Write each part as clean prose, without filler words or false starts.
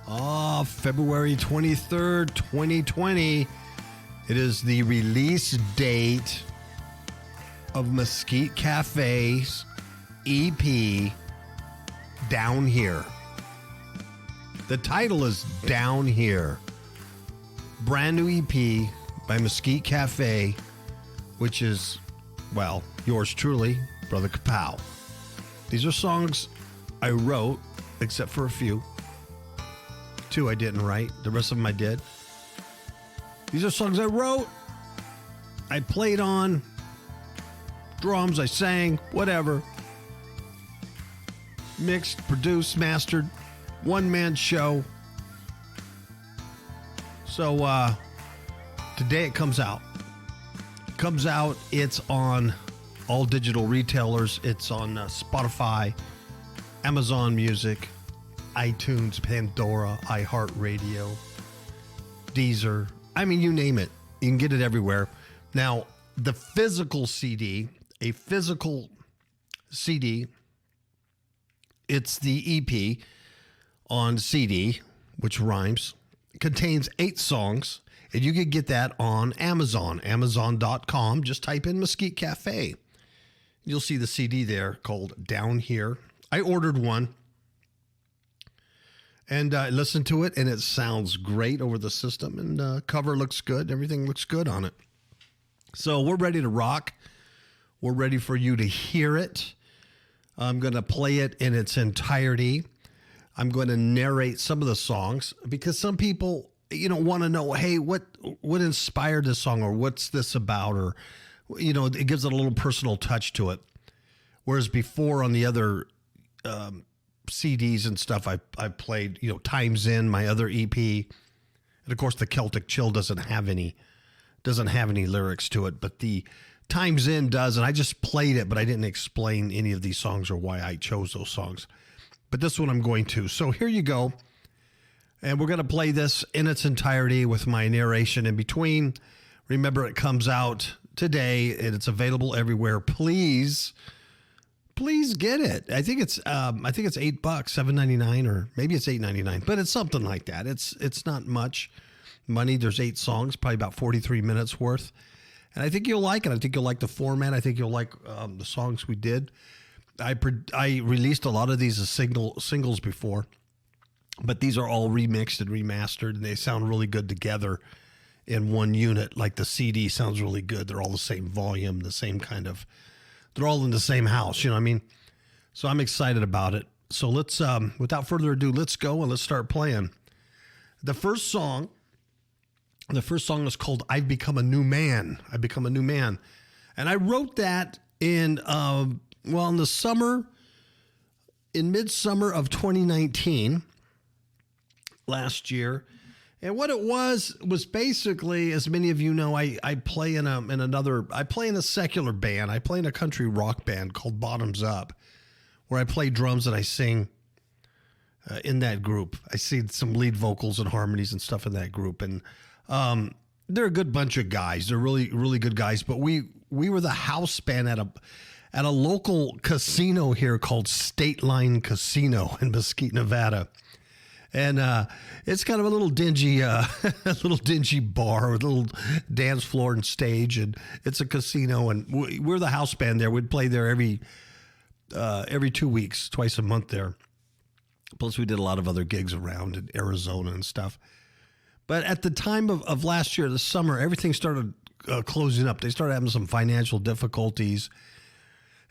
February 23rd, 2020. It is the release date of Mesquite Cafe's EP, Down Here. The title is Down Here. Brand new EP by Mesquite Cafe, which is, well, yours truly, Brother KAPOW. These are songs I wrote, except for a few. 2 I didn't write. The rest of them I did. These are songs I wrote. I played on drums. I sang. Whatever. Mixed, produced, mastered. One-man show. So today it comes out. It's on all digital retailers. It's on Spotify, Amazon Music, iTunes, Pandora, iHeartRadio, Deezer. I mean, you name it. You can get it everywhere. Now, the physical CD, it's the EP on CD, which rhymes, contains 8 songs, and you can get that on Amazon, amazon.com. Just type in Mesquite Cafe. You'll see the CD there called Down Here. I ordered one. And I listened to it, and it sounds great over the system, and cover looks good. Everything looks good on it. So we're ready to rock. We're ready for you to hear it. I'm going to play it in its entirety. I'm going to narrate some of the songs because some people, want to know, hey, what inspired this song, or what's this about, or, it gives it a little personal touch to it. Whereas before on the other CDs and stuff I played, Times In, my other EP, and of course the Celtic Chill doesn't have any lyrics to it, but the Times In does, and I just played it, but I didn't explain any of these songs or why I chose those songs. But this one I'm going to. So here you go, and we're going to play this in its entirety with my narration in between. Remember, it comes out today, and it's available everywhere. Please get it. I think it's $8, $7.99, or maybe it's $8.99, but it's something like that. It's not much money. There's 8 songs, probably about 43 minutes worth. And I think you'll like it. I think you'll like the format. I think you'll like the songs we did. I released a lot of these as singles before, but these are all remixed and remastered, and they sound really good together in one unit. Like the CD sounds really good. They're all the same volume, the same kind of. They're all in the same house, you know what I mean? So I'm excited about it. So let's, without further ado, let's go and let's start playing. The first song is called I've Become a New Man. I've Become a New Man. And I wrote that in the summer, in midsummer of 2019, last year. And what it was basically, as many of you know, I play in a secular band. I play in a country rock band called Bottoms Up, where I play drums and I sing in that group. I sing some lead vocals and harmonies and stuff in that group. And they're a good bunch of guys. They're really, really good guys. But we were the house band at a local casino here called State Line Casino in Mesquite, Nevada. And it's kind of a little dingy, bar with a little dance floor and stage, and it's a casino. And we're the house band there. We'd play there every 2 weeks, twice a month there. Plus, we did a lot of other gigs around in Arizona and stuff. But at the time of last year, the summer, everything started closing up. They started having some financial difficulties,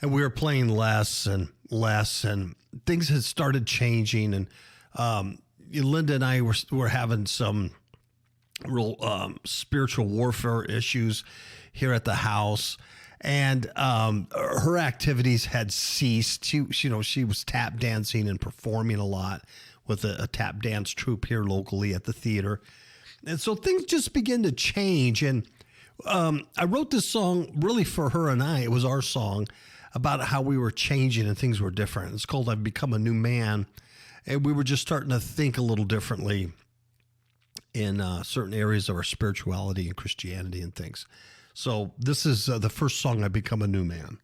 and we were playing less, and things had started changing, and Linda and I were having some real spiritual warfare issues here at the house, and her activities had ceased. She was tap dancing and performing a lot with a tap dance troupe here locally at the theater, and so things just began to change. And I wrote this song really for her and I. It was our song about how we were changing and things were different. It's called I've Become a New Man. And we were just starting to think a little differently in certain areas of our spirituality and Christianity and things. So this is the first song, I've Become a New Man.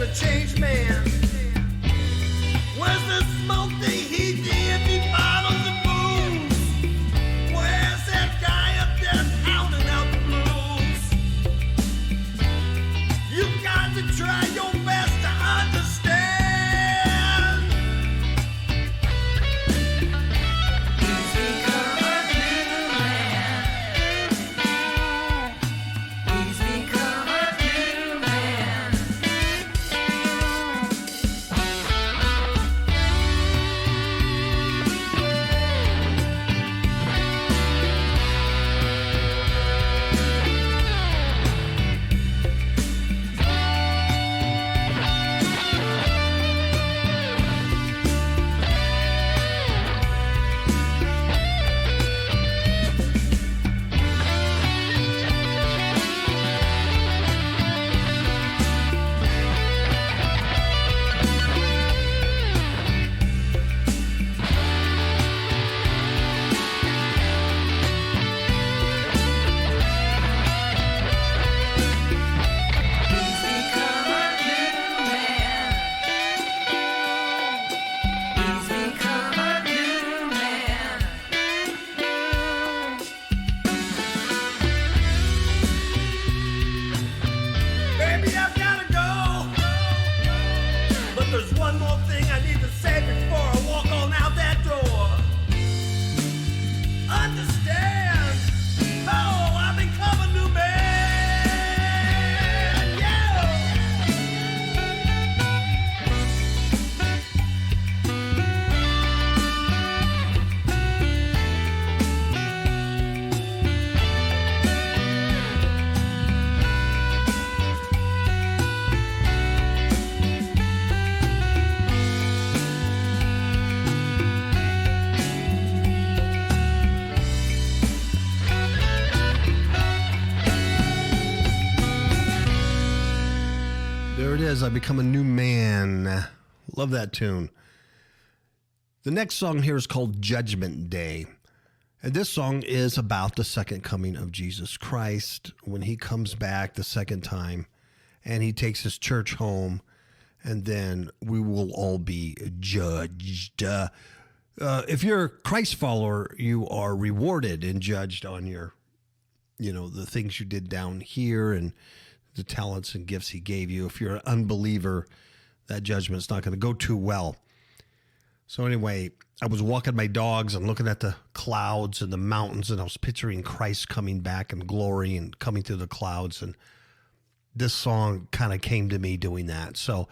a changed man? Where's the smoke, the heat, the empty bottles and booze? Where's that guy up there pounding out the blues? You got to try your best to understand. He's become a new man. He's become a new man. He's become a new man. He's become a new man. Baby, I've gotta go. But there's one more thing I need to say before I walk on out that door. Understand? Oh, I've become a new man. Yeah. There it is. I become a new man. Love that tune. The next song here is called Judgment Day. And this song is about the second coming of Jesus Christ when he comes back the second time and he takes his church home, and then we will all be judged. If you're a Christ follower, you are rewarded and judged on your, the things you did down here and the talents and gifts he gave you. If you're an unbeliever, that judgment's not going to go too well. So anyway, I was walking my dogs and looking at the clouds and the mountains, and I was picturing Christ coming back in glory and coming through the clouds. And this song kind of came to me doing that. So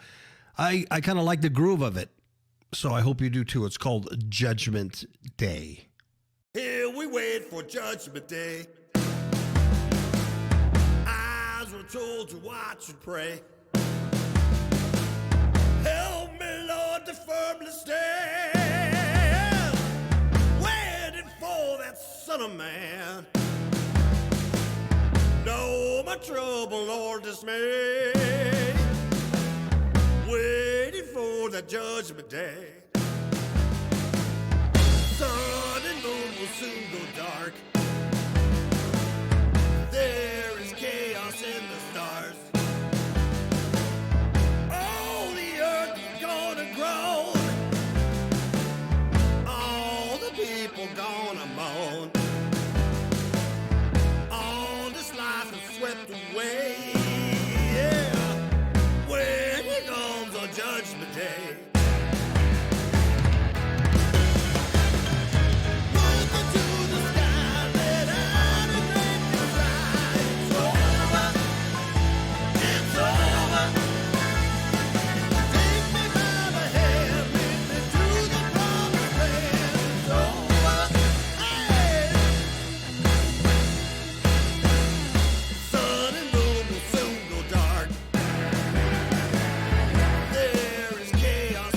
I kind of like the groove of it. So I hope you do too. It's called Judgment Day. Here we wait for Judgment Day. Eyes were told to watch and pray. Help me, Lord, to firmly stand, waiting for that Son of Man. No, my trouble, Lord, dismay, waiting for that Judgment Day. Sun and moon will soon go dark. There is chaos in the stars. All the earth is gonna groan. All the people gonna moan. All this life is swept away. Yeah, when it comes on Judgment Day. Chaos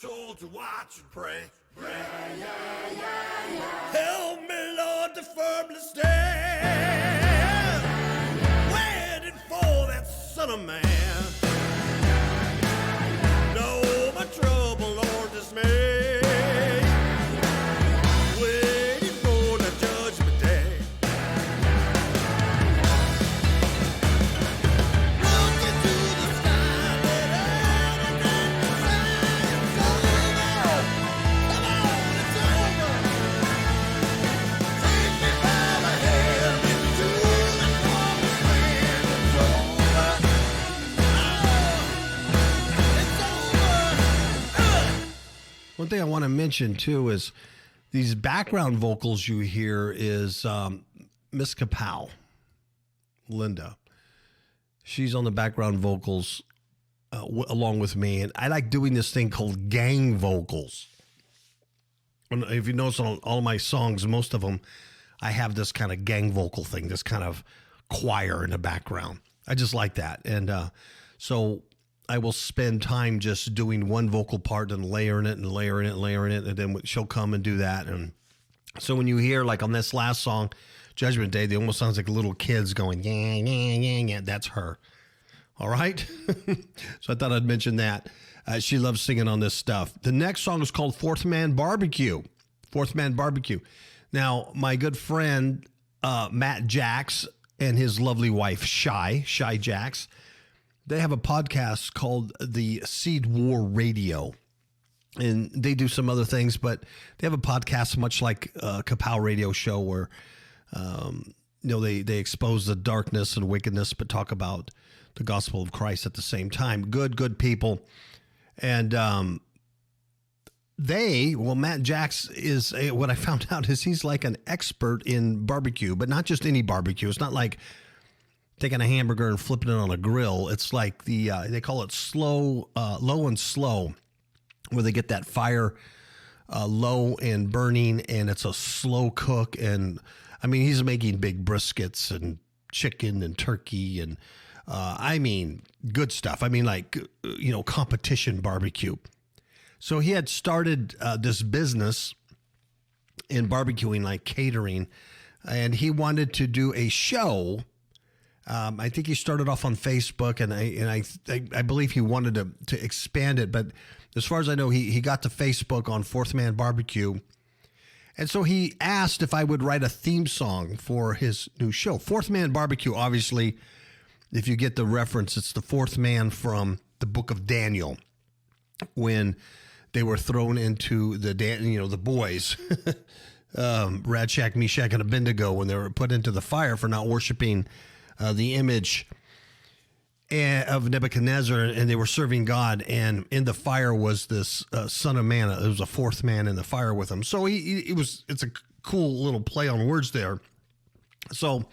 told to watch and pray. Help me, Lord, to firmly stand, waiting for that Son of Man. No more trouble, Lord, dismay, waiting for the judgment day. Look into the sky, let everything shine. It's over. Come on, it's over. Take me by the hand into the promised land. It's over. Oh, it's over. One thing I want to mention too is these background vocals you hear is Miss KAPOW, Linda. She's on the background vocals along with me, and I like doing this thing called gang vocals. And if you notice on all of my songs, most of them, I have this kind of gang vocal thing, this kind of choir in the background. I just like that, and so I will spend time just doing one vocal part and layering it and layering it and layering it, and then she'll come and do that. And so when you hear, like on this last song, Judgment Day, they almost sounds like little kids going, yeah, yeah, yeah, yeah. That's her. All right? So I thought I'd mention that. She loves singing on this stuff. The next song is called Fourth Man Barbecue. Fourth Man Barbecue. Now, my good friend, Matt Jax, and his lovely wife, Shy Jax, they have a podcast called the Seed War Radio, and they do some other things, but they have a podcast much like a KAPOW radio show where, they expose the darkness and wickedness, but talk about the gospel of Christ at the same time. Good people. And Matt Jax is, what I found out is he's like an expert in barbecue, but not just any barbecue. It's not like taking a hamburger and flipping it on a grill. It's like they call it low and slow, where they get that fire low and burning, and it's a slow cook. And I mean, he's making big briskets and chicken and turkey and good stuff. I mean, like, competition barbecue. So he had started this business in barbecuing, like catering, and he wanted to do a show. I think he started off on Facebook, and I believe he wanted to expand it. But as far as I know, he got to Facebook on Fourth Man Barbecue. And so he asked if I would write a theme song for his new show. Fourth Man Barbecue, obviously, if you get the reference, it's the fourth man from the book of Daniel, when they were thrown into the boys, Radshak, Meshach, and Abednego, when they were put into the fire for not worshiping the image of Nebuchadnezzar, and they were serving God, and in the fire was this son of man. There was a fourth man in the fire with him. So it's a cool little play on words there. So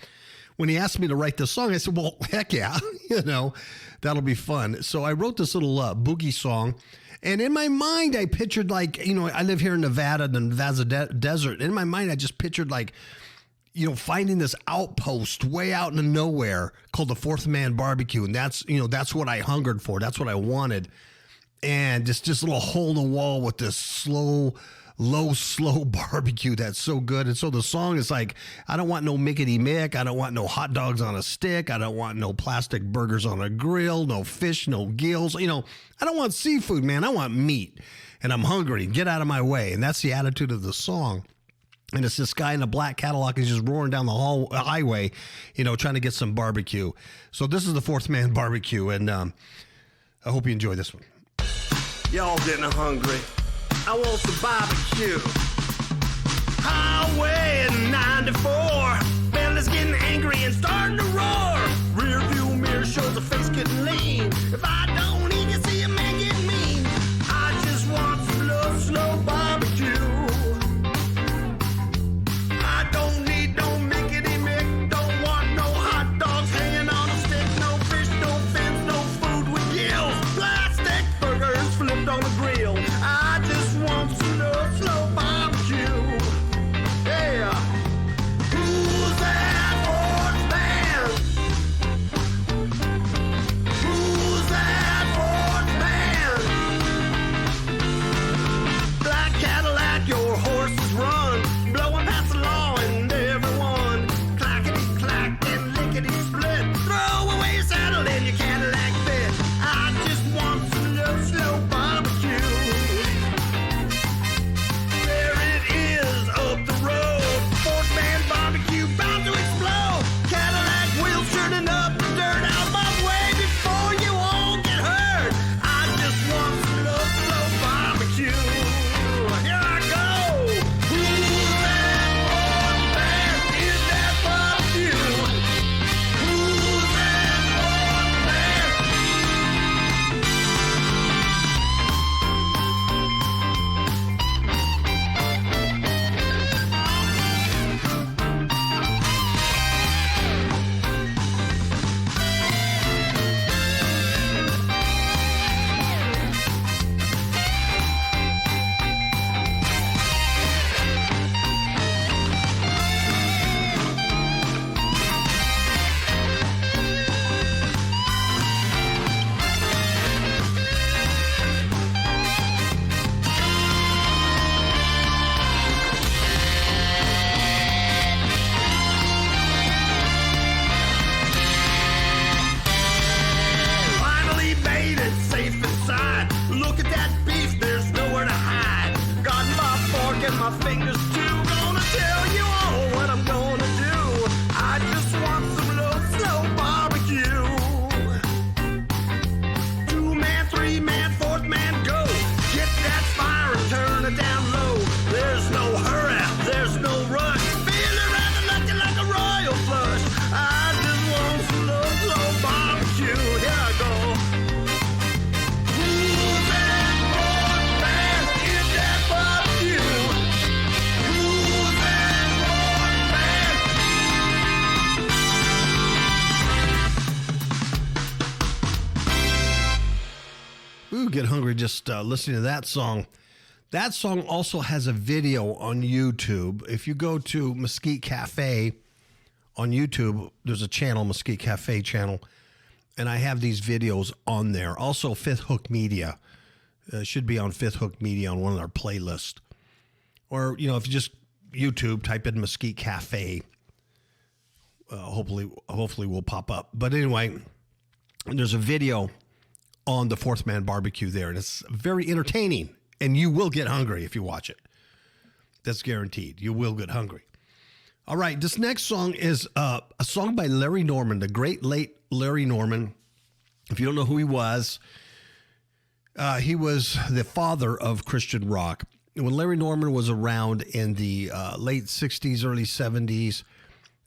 when he asked me to write this song, I said, well, heck yeah, that'll be fun. So I wrote this little boogie song, and in my mind, I pictured I live here in Nevada, the Nevada desert. In my mind, I just pictured finding this outpost way out in the nowhere called the Fourth Man Barbecue. And that's what I hungered for. That's what I wanted. And just a little hole in the wall with this slow barbecue that's so good. And so the song is like, I don't want no mickety mick. I don't want no hot dogs on a stick. I don't want no plastic burgers on a grill, no fish, no gills. I don't want seafood, man. I want meat, and I'm hungry. Get out of my way. And that's the attitude of the song. And it's this guy in a black Cadillac is just roaring down the highway, trying to get some barbecue. So this is the Fourth Man Barbecue, and I hope you enjoy this one. Y'all getting hungry? I want some barbecue. Highway 94. Belly's getting angry and starting to roar. Rear view mirror shows a face getting lean. If I don't eat, you see a man get mean. I just want some slow barbecue. I don't need no mickety mick. Don't want no hot dogs hanging on a stick. No fish, no fins, no food with gills. Plastic burgers flipped on the grill. I just want some slow barbecue. Yeah. Who's that fourth man? Who's clicking my fingers too. Gonna tell you all what I'm gonna do. I just want some low, slow barbecue. 2-man, 3-man, 4th-man, go. Get that fire and turn it down low. There's no hurry, there's no rush. Feeling rather lucky like a royal flush. I just want some low, slow barbecue. Here I go. Who's that 4th-man in that barbecue? Who's that 4th-man? Ooh, get hungry just listening to that song. That song also has a video on YouTube. If you go to Mesquite Cafe on YouTube, there's a channel, Mesquite Cafe channel, and I have these videos on there. Also, Fifth Hook Media. Should be on Fifth Hook Media on one of their playlists. Or, you know, if you just YouTube, type in Mesquite Cafe, hopefully will pop up. But anyway, there's a video on the 4th-man barbecue there, and it's very entertaining, and you will get hungry if you watch it. That's guaranteed. You will get hungry. All right, this next song is a song by Larry Norman, the great late Larry Norman. If you don't know who he was the father of Christian rock. When Larry Norman was around in the late 60s, early 70s,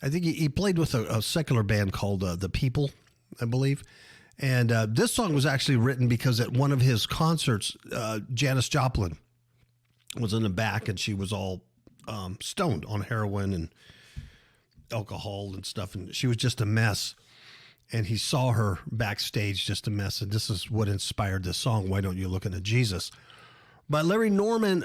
I think he played with a secular band called The People, I believe. And this song was actually written because at one of his concerts, Janis Joplin was in the back, and she was all stoned on heroin and alcohol and stuff, and she was just a mess. And he saw her backstage just a mess, and this is what inspired this song, Why Don't You Look Into Jesus? But Larry Norman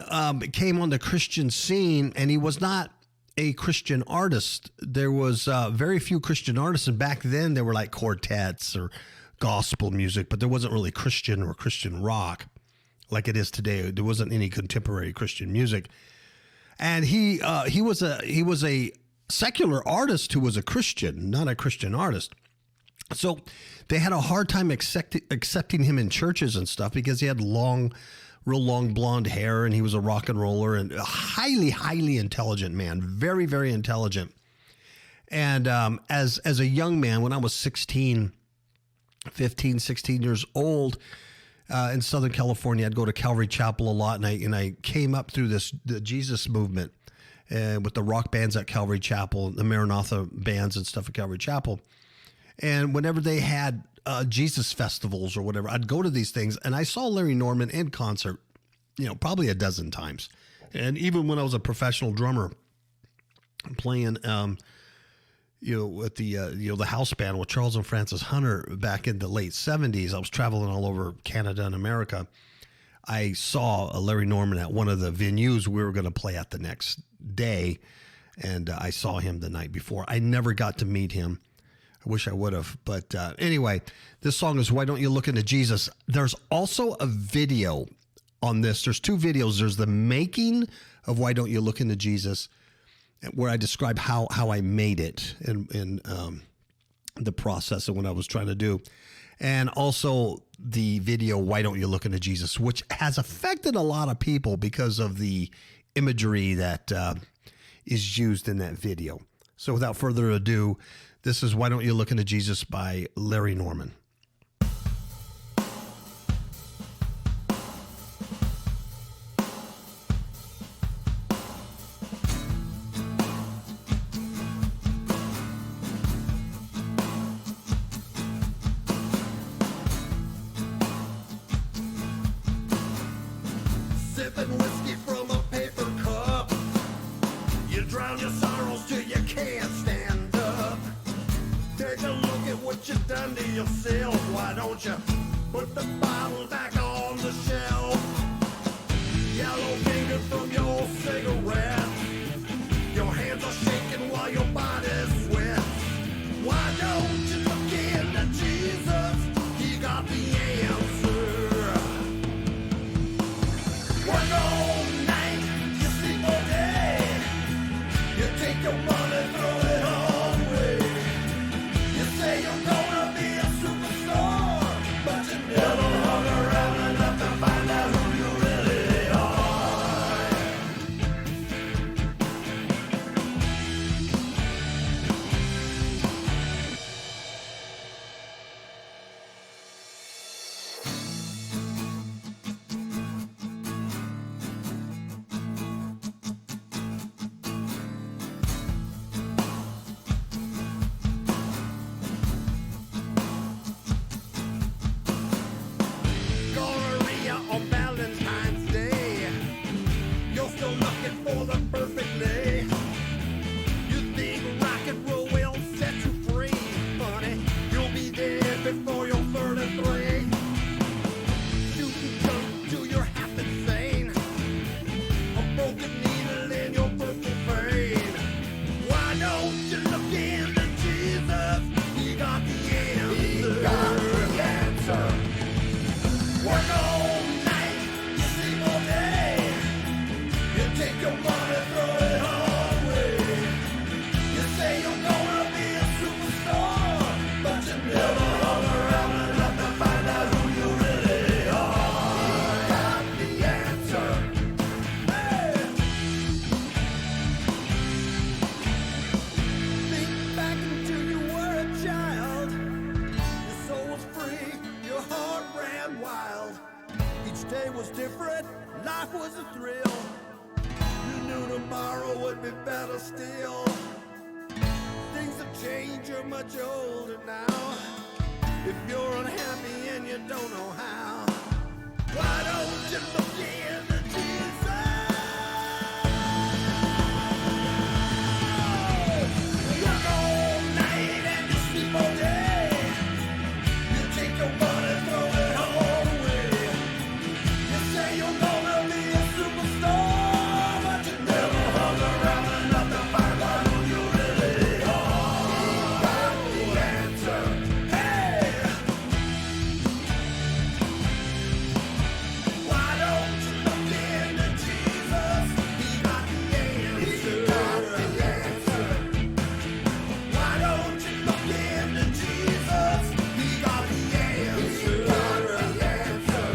came on the Christian scene, and he was not a Christian artist. There was very few Christian artists, and back then there were like quartets or gospel music, but there wasn't really Christian or Christian rock like it is today. There wasn't any contemporary Christian music. And he was a secular artist who was a Christian, not a Christian artist. So they had a hard time accepting him in churches and stuff because he had real long blonde hair, and he was a rock and roller and a highly, highly intelligent man, very, very intelligent. And as a young man, when I was 15, 16 years old in Southern California, I'd go to Calvary Chapel a lot, and I came up through the Jesus movement with the rock bands at Calvary Chapel, the Maranatha bands and stuff at Calvary Chapel. And whenever they had Jesus festivals or whatever, I'd go to these things, and I saw Larry Norman in concert, probably a dozen times. And even when I was a professional drummer playing, with the house band with Charles and Francis Hunter back in the late 70s, I was traveling all over Canada and America. I saw Larry Norman at one of the venues we were going to play at the next day, and I saw him the night before. I never got to meet him. I wish I would have. But anyway, this song is Why Don't You Look Into Jesus? There's also a video on this. There's two videos. There's the making of Why Don't You Look Into Jesus, where I describe how I made it in the process of what I was trying to do. And also the video, Why Don't You Look Into Jesus, which has affected a lot of people because of the imagery that is used in that video. So without further ado, this is Why Don't You Look Into Jesus by Larry Norman. Sipping whiskey from a paper cup. You drown your sorrows till you can't stand up. Take a look at what you've done to yourself. Why don't you put the bottle back on the shelf? Yellow finger from your cigarette. Your hands are shaking while your body sweats. Why don't you look into Jesus? He got the answer. Work all night, you sleep all day. You take your money, throw it all away. You say you're gonna be a superstar, but you never hung around enough to find out who a thrill. You knew tomorrow would be better still. Things have changed, you're much older now. If you're unhappy and you don't know how, why don't you look into Jesus? Work all night and you sleep all day. You take your money, throw it all away. You say you're gonna be a superstar, but you never hung around enough to find out who you really are. Got the answer. Hey! Why don't you look into Jesus? He got the answer. He got the answer. Why don't you look into Jesus? He got the answer. He got the answer.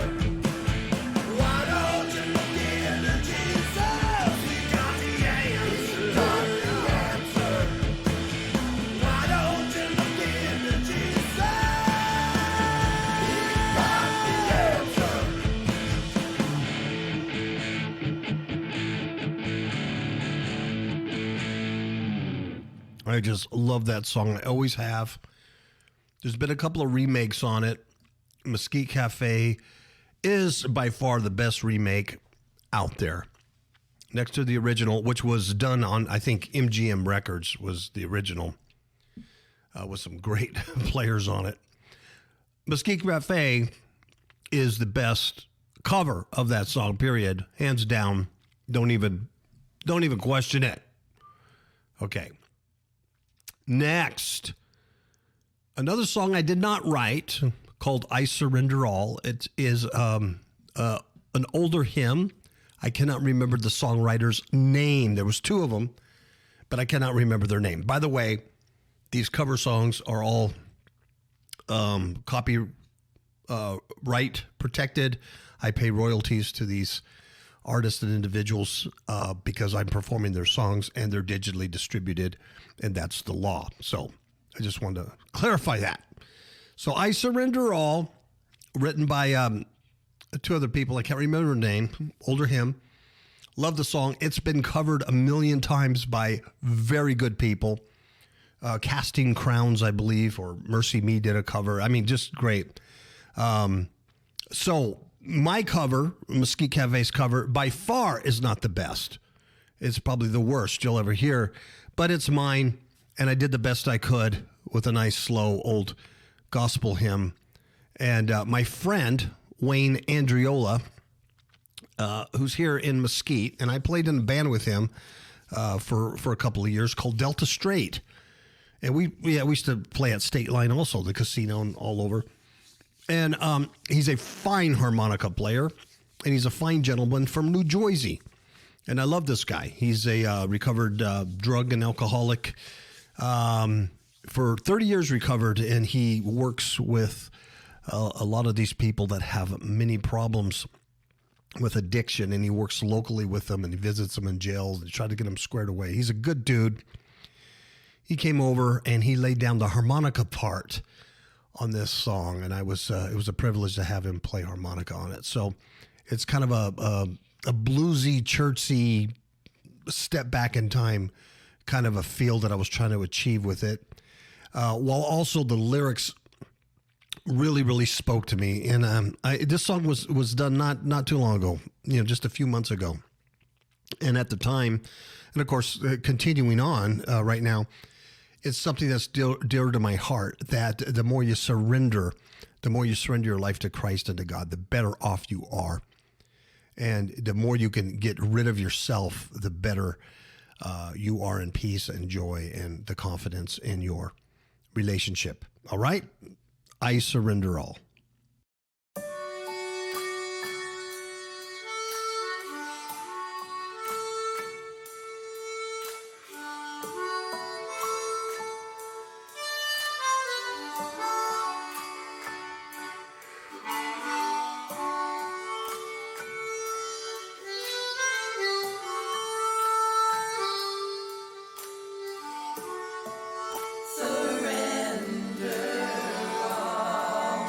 Why don't you look into Jesus? He got the answer. He got the answer. Why don't you look into Jesus? He got the answer. I just love that song. I always have. There's been a couple of remakes on it. Mesquite Cafe is by far the best remake out there. Next to the original, which was done on, I think, MGM Records was the original, with some great players on it. Mesquite Cafe is the best cover of that song, period. Hands down. Don't even question it. Okay. Next, another song I did not write called I Surrender All. It is an older hymn. I cannot remember the songwriter's name. There was two of them, but I cannot remember their name. By the way, these cover songs are all copyright protected. I pay royalties to these artists and individuals because I'm performing their songs and they're digitally distributed, and that's the law. So I just wanted to clarify that. So I Surrender All, written by two other people. I can't remember their name. Older hymn. Love the song. It's been covered a million times by very good people. Casting Crowns, I believe, or Mercy Me did a cover. I mean, just great. So my cover, Mesquite Cafe's cover, by far is not the best. It's probably the worst you'll ever hear, but it's mine, and I did the best I could with a nice, slow, old gospel hymn. And my friend, Wayne Andriola, who's here in Mesquite, and I played in a band with him for a couple of years called Delta Straight. And we used to play at State Line also, the casino and all over. And he's a fine harmonica player, and he's a fine gentleman from New Jersey. And I love this guy. He's a recovered drug and alcoholic. For 30 years recovered, and he works with a lot of these people that have many problems with addiction, and he works locally with them, and he visits them in jails and tries to get them squared away. He's a good dude. He came over, and he laid down the harmonica part on this song, and it was a privilege to have him play harmonica on it. So it's kind of a bluesy, churchy, step back in time kind of a feel that I was trying to achieve with it, while also the lyrics really, really spoke to me. And this song was done not too long ago, just a few months ago. And at the time, and of course, continuing on right now, it's something that's dear to my heart, that the more you surrender your life to Christ and to God, the better off you are. And the more you can get rid of yourself, the better you are in peace and joy and the confidence in your relationship. All right? I Surrender All. Surrender all.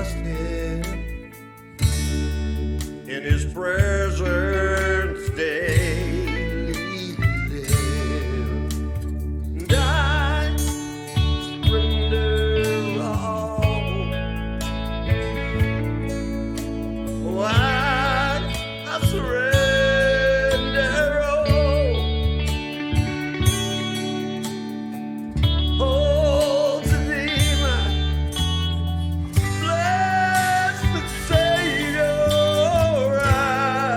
trust Him. In His presence daily live. And I surrender all. Oh, I surrender all. Oh, to Thee, my blessed Savior, I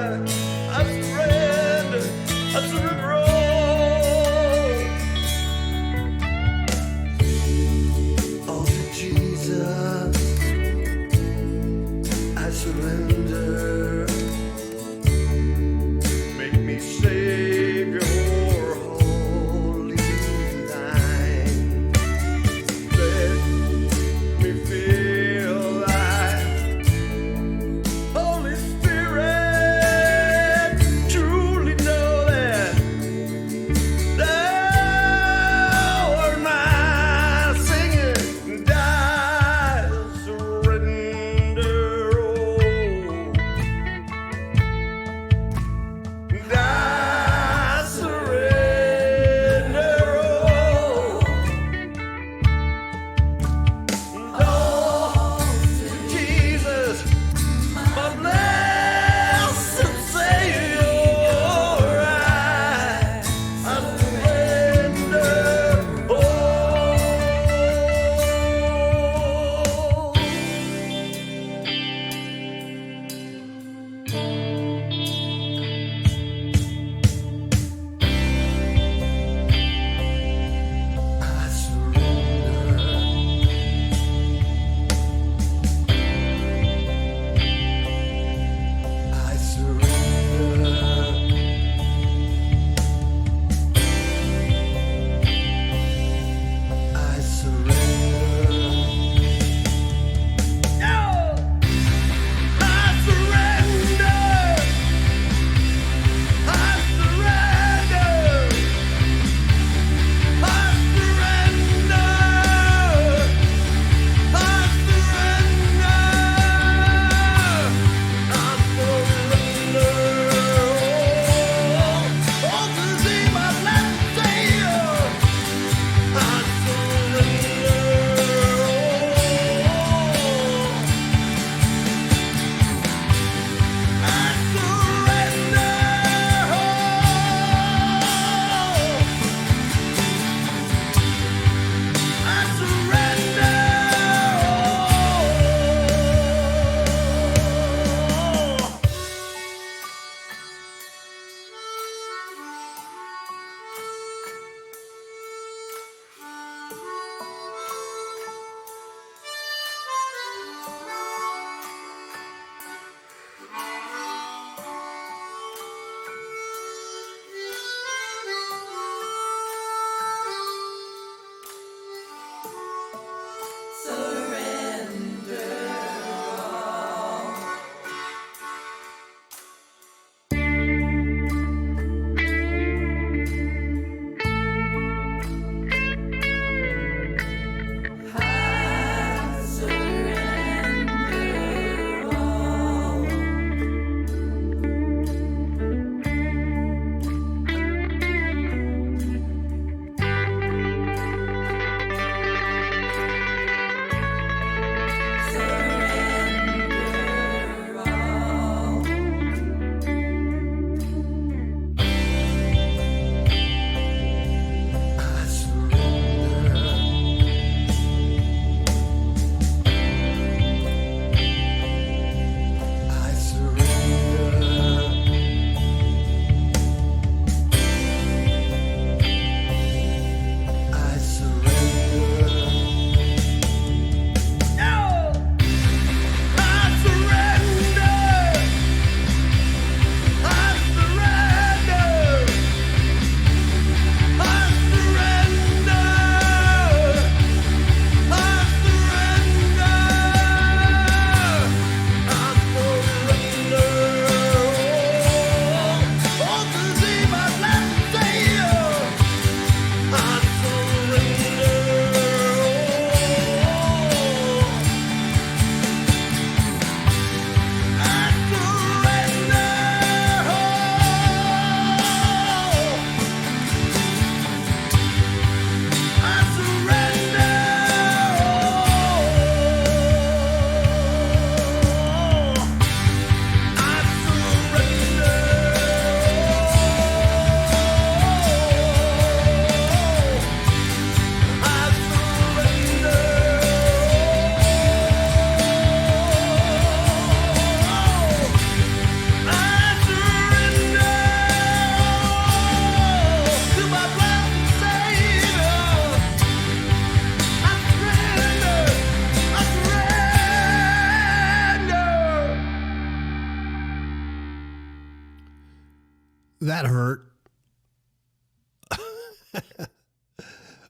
that hurt.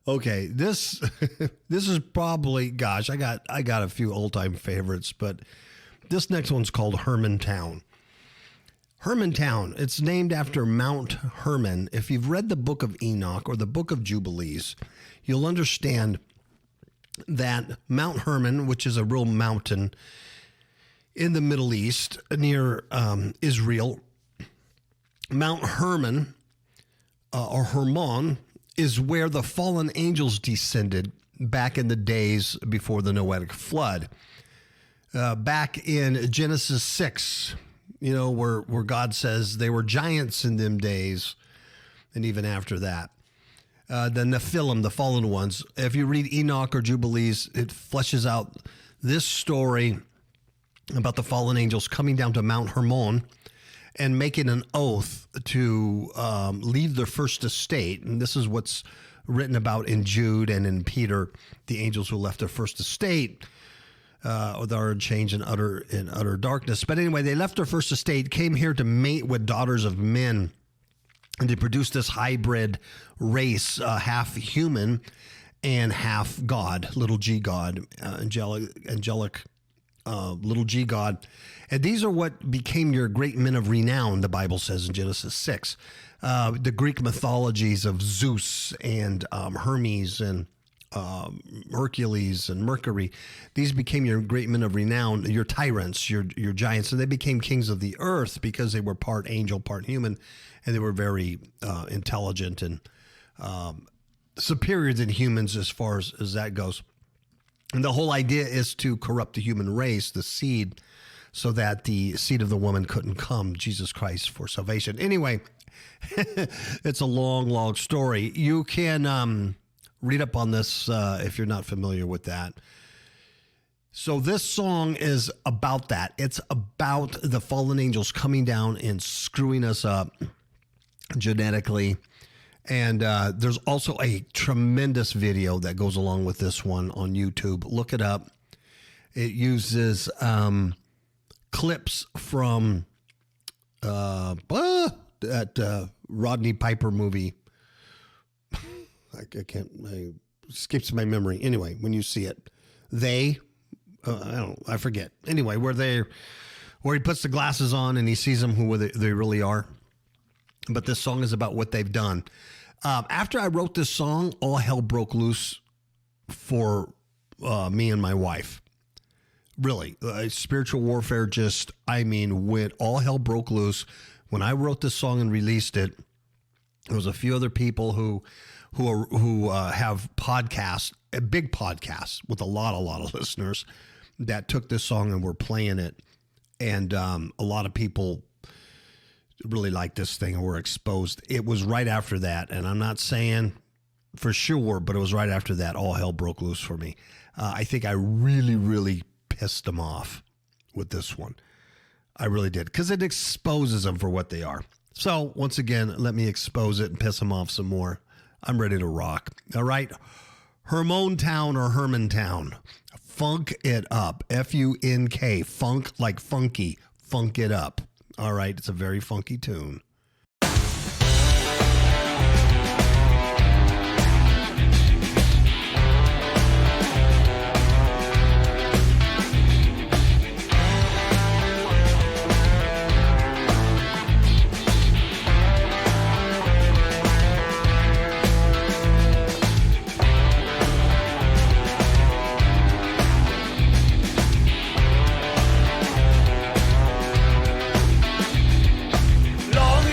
Okay, this is probably, gosh, I got a few old-time favorites, but this next one's called Hermantown. Hermantown, it's named after Mount Hermon. If you've read the book of Enoch or the book of Jubilees, you'll understand that Mount Hermon, which is a real mountain in the Middle East near Israel, Mount Hermon or Hermon is where the fallen angels descended back in the days before the Noahic flood. Back in Genesis 6, you know, where God says they were giants in them days, and even after that. The Nephilim, the fallen ones. If you read Enoch or Jubilees, it fleshes out this story about the fallen angels coming down to Mount Hermon and making an oath to leave their first estate. And this is what's written about in Jude and in Peter, the angels who left their first estate, or they are changed in utter darkness. But anyway, they left their first estate, came here to mate with daughters of men, and they produced this hybrid race, half human and half God, little g God, angelic little g God. And these are what became your great men of renown, the Bible says in Genesis 6. The Greek mythologies of Zeus and Hermes and Hercules and Mercury, these became your great men of renown, your tyrants, your giants, and they became kings of the earth because they were part angel, part human, and they were very intelligent and superior than humans as far as that goes. And the whole idea is to corrupt the human race, the seed, so that the seed of the woman couldn't come, Jesus Christ, for salvation. Anyway, it's a long, long story. You can read up on this if you're not familiar with that. So this song is about that. It's about the fallen angels coming down and screwing us up genetically. And there's also a tremendous video that goes along with this one on YouTube. Look it up. It uses clips from that Rodney Piper movie. It escapes my memory. Anyway, when you see it, I forget. Anyway, where he puts the glasses on and he sees them who they really are. But this song is about what they've done. After I wrote this song, all hell broke loose for me and my wife. Really, spiritual warfare went, all hell broke loose. When I wrote this song and released it, there was a few other people who have podcasts, big podcasts with a lot of listeners that took this song and were playing it. And a lot of people really liked this thing and were exposed. It was right after that, and I'm not saying for sure, but it was right after that all hell broke loose for me. I think I really, really pissed them off with this one. I really did, because it exposes them for what they are. So once again, let me expose it and piss them off some more. I'm ready to rock. All right. Hermantown or Hermantown. Funk it up. F-U-N-K. Funk like funky. Funk it up. All right. It's a very funky tune. Long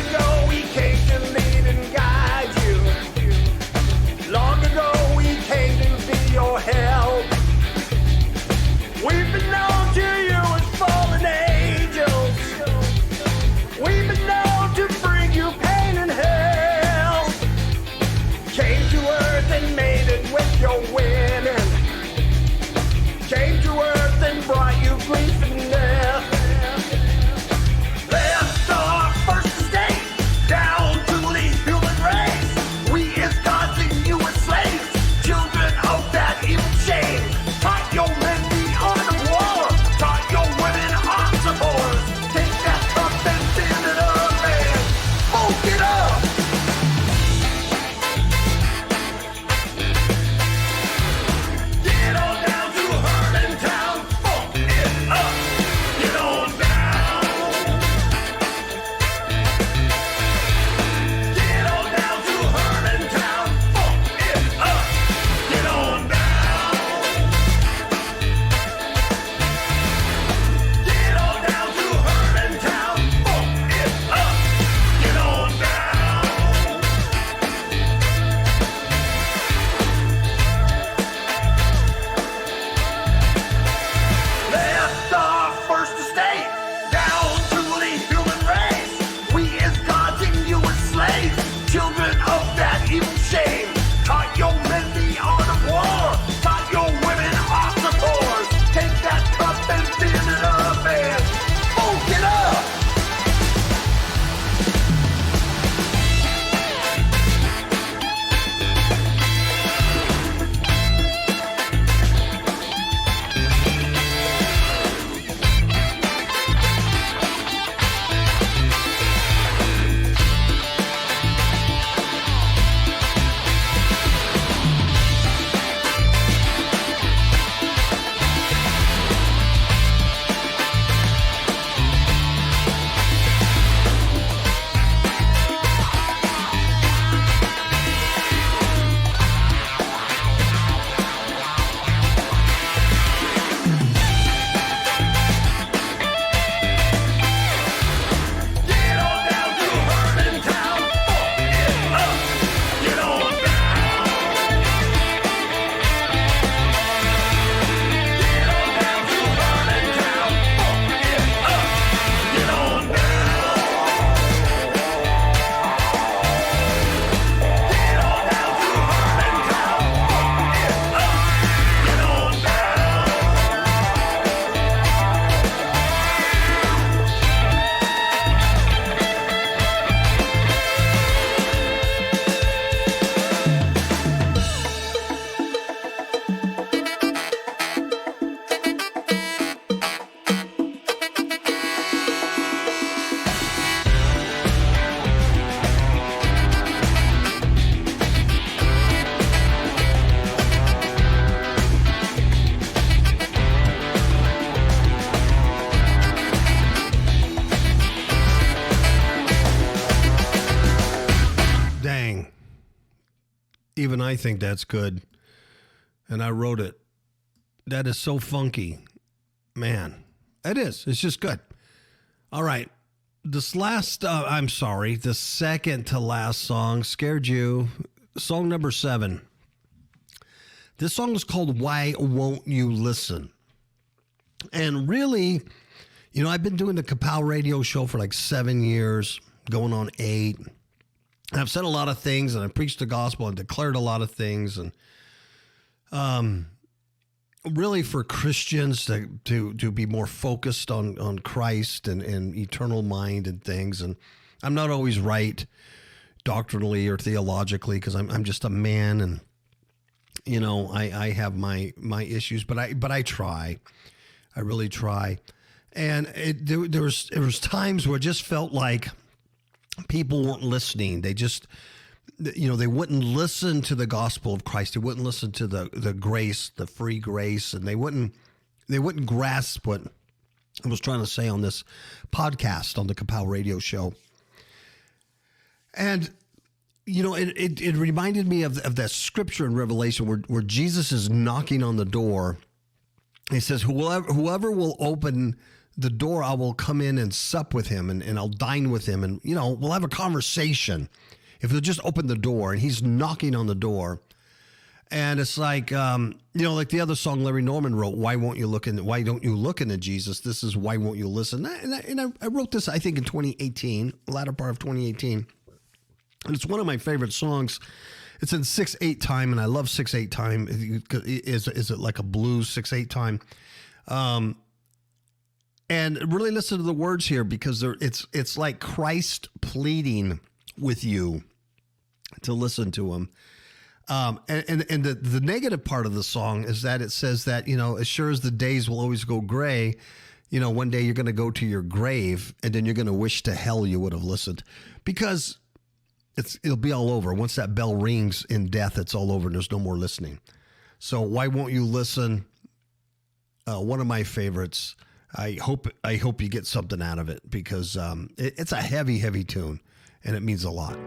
even I think that's good. And I wrote it. That is so funky. Man, it is. It's just good. All right. This last, the second to last song scared you. Song number 7. This song is called Why Won't You Listen? And really, I've been doing the KAPOW radio show for like 7 years, going on 8. And I've said a lot of things, and I preached the gospel and declared a lot of things. And really for Christians to be more focused on Christ and eternal mind and things. And I'm not always right doctrinally or theologically because I'm just a man, and I have my issues, but I try. I really try. And there was times where it just felt like people weren't listening. They just, they wouldn't listen to the gospel of Christ. They wouldn't listen to the grace, the free grace, and they wouldn't grasp what I was trying to say on this podcast, on the KAPOW radio show. And, it reminded me of that scripture in Revelation where Jesus is knocking on the door. He says, whoever will open the door, I will come in and sup with him, and I'll dine with him, and, we'll have a conversation if he'll just open the door. And he's knocking on the door. And it's like, like the other song Larry Norman wrote, why don't you look into Jesus? This is Why Won't You Listen? And I wrote this, I think, in 2018, latter part of 2018. And it's one of my favorite songs. It's in 6/8 time, and I love 6/8 time. Is it like a blues 6/8 time? And really listen to the words here, because it's like Christ pleading with you to listen to him. And the negative part of the song is that it says that, as sure as the days will always go gray, one day you're going to go to your grave, and then you're going to wish to hell you would have listened, because it'll be all over. Once that bell rings in death, it's all over and there's no more listening. So Why Won't You Listen? One of my favorites. I hope you get something out of it, because it's a heavy, heavy tune, and it means a lot.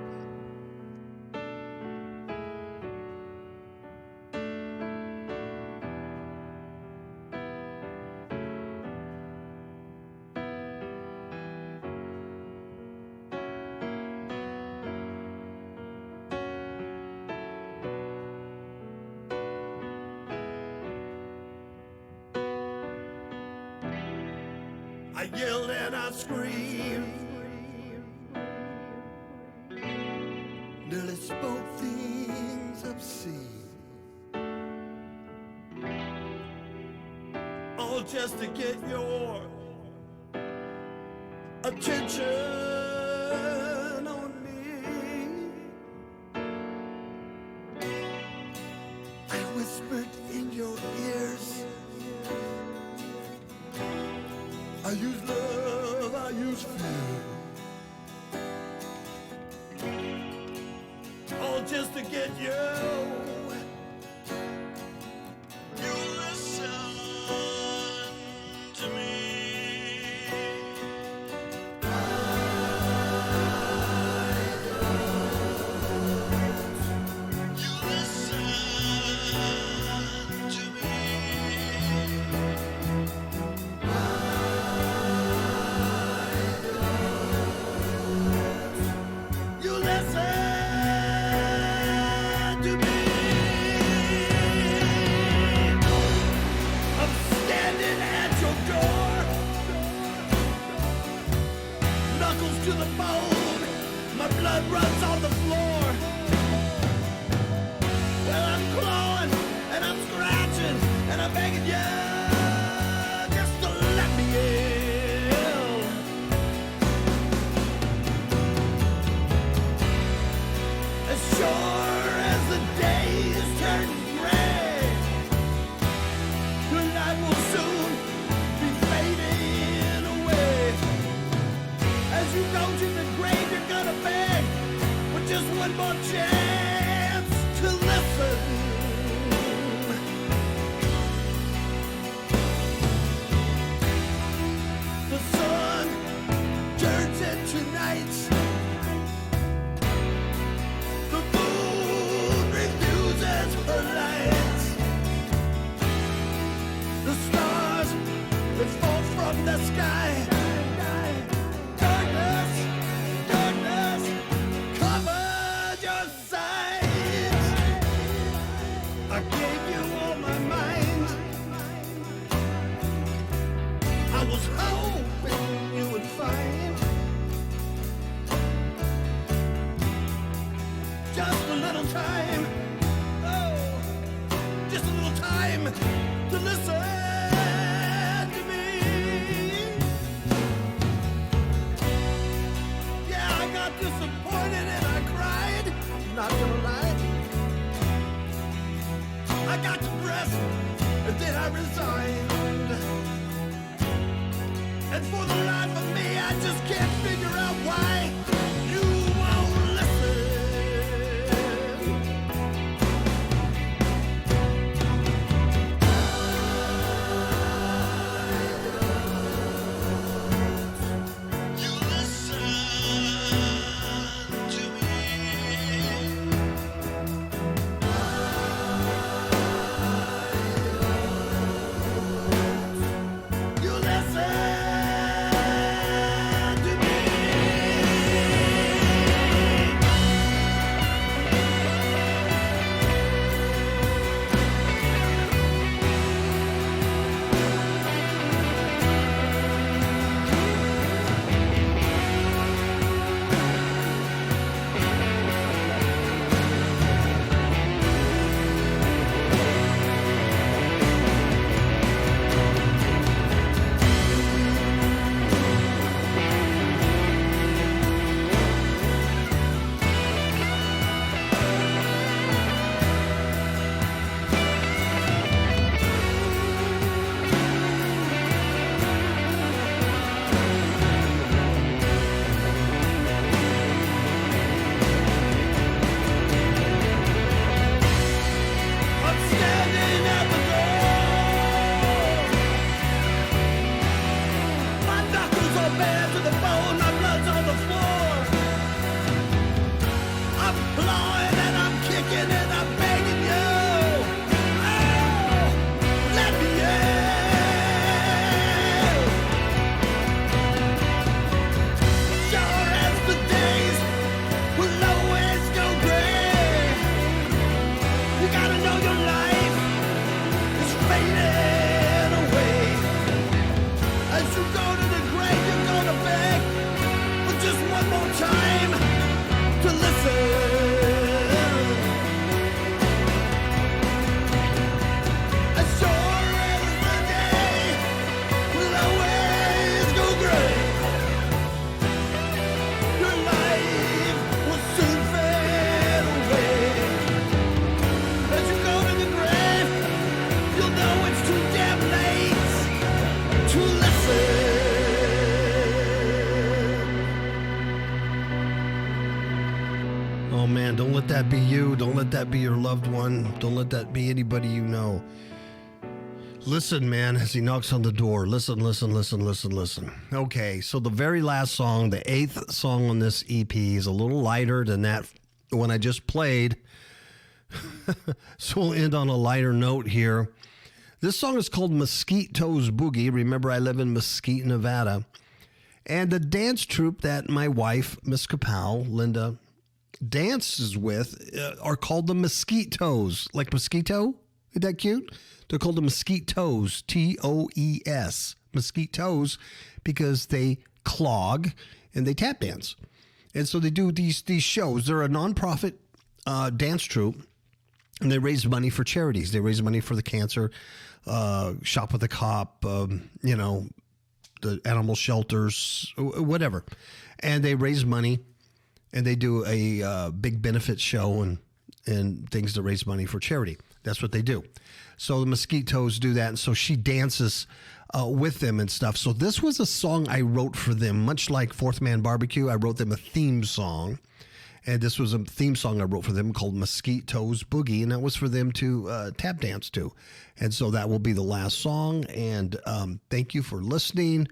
I yelled and I screamed, nearly spoke things obscene, all just to get your attention on me. I whispered in your ears, I use love, I use fear, all just to get you. You listen to me. You listen to me. You listen to me. I'm standing at your door, knuckles to the bone, my blood runs on the floor. Well, I'm clawing and I'm scratching and I'm begging you just to let me in. As sure as the days turn gray, your night will soon be fading away. As you go to the grave, you're gonna beg for just one more chance to listen. the sky. Darkness, darkness, covered your sight. I gave you all my mind. I was hoping you would find just a little time. Oh, just a little time to listen to me. Yeah, I got disappointed and I cried. Not gonna lie. I got depressed and then I resigned. And for the life of me, I just can't figure out why you won't listen. You listen to me. You listen to me. I'm standing at the door. My knuckles are bare to the bone, my blood's on the floor. I'm clawing and I'm kicking and I'm begging you. Oh, let me in. Sure as the days will always go gray. You gotta know your life is fading away. As you go to the grave, you're gonna beg for just one more time to listen. As sure as the day will always go gray, your life will soon fade away. As you go to the grave, you'll know it's too damn late to listen. Oh man, don't let that be you. Don't let that be your loved one. Don't let that be anybody you know. Listen, man, as he knocks on the door. Listen, listen, listen, listen, listen. Okay, so the very last song, the 8th song on this EP, is a little lighter than that one I just played. So we'll end on a lighter note here. This song is called Mesquite Boogie. Remember, I live in Mesquite, Nevada. And the dance troupe that my wife, Miss KAPOW, Linda, dances with are called the Mosquitoes. Like mosquito? Isn't that cute? They're called the Mosquitoes, Toes. Mosquitoes, because they clog and they tap dance. And so they do these shows. They're a nonprofit dance troupe, and they raise money for charities. They raise money for the cancer, Shop with a Cop, the animal shelters, whatever. And they raise money, and they do a big benefit show and things to raise money for charity. That's what they do. So the Mosquitoes do that, and so she dances with them and stuff. So this was a song I wrote for them, much like Fourth Man Barbecue. I wrote them a theme song, and this was a theme song I wrote for them called Mesquite Boogie, and that was for them to tap dance to. And so that will be the last song, and thank you for listening.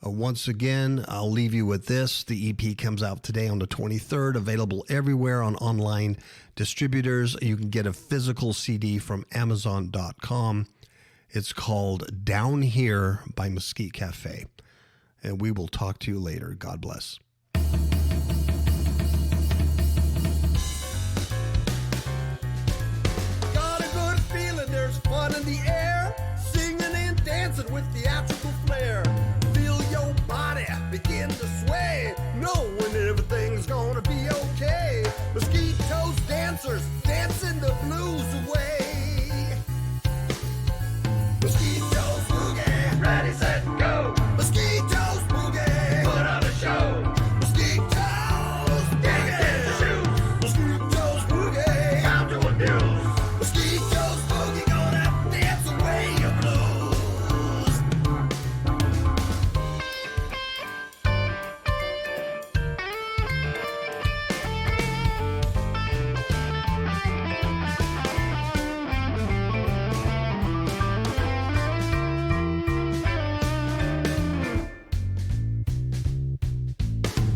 Once again, I'll leave you with this. The EP comes out today on the 23rd, available everywhere on online distributors. You can get a physical CD from Amazon.com. It's called Down Here by Mesquite Cafe. And we will talk to you later. God bless. Got a good feeling there's fun in the air, singing and dancing with theatrical flair. Feel your body begin to sway, knowing everything's gonna be okay. Mosquitoes dancers dancing the blues away. Mosquitoes boogie, ready, set, go. Mosquitoes boogie, put on a show. Mosquitoes boogie, mosquitoes boogie, time to abuse. Mosquitoes boogie, gonna dance away your blues.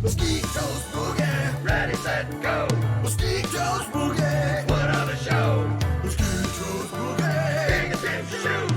Mosquitoes boogie, ready, set, go. Mosquitoes boogie, put on a show. Mosquitoes boogie, take a dance, shoot.